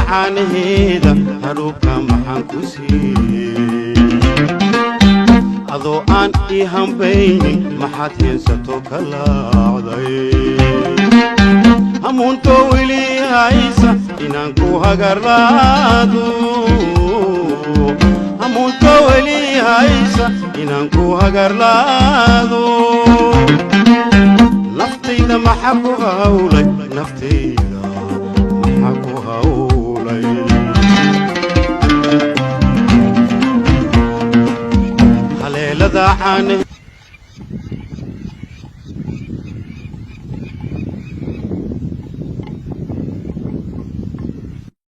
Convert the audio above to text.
caanaheeda haruubka maxaan ku siiyey adoo aan ii hambaynin maxaad heensato ka laacday hamuunto weli haysa inaan ku hagarlaado hamuunto weli haysa inaan ku hagarlaado naftayda maxaa ku hawlay naftayda maxaa ku hawlay haleelada caanaheeda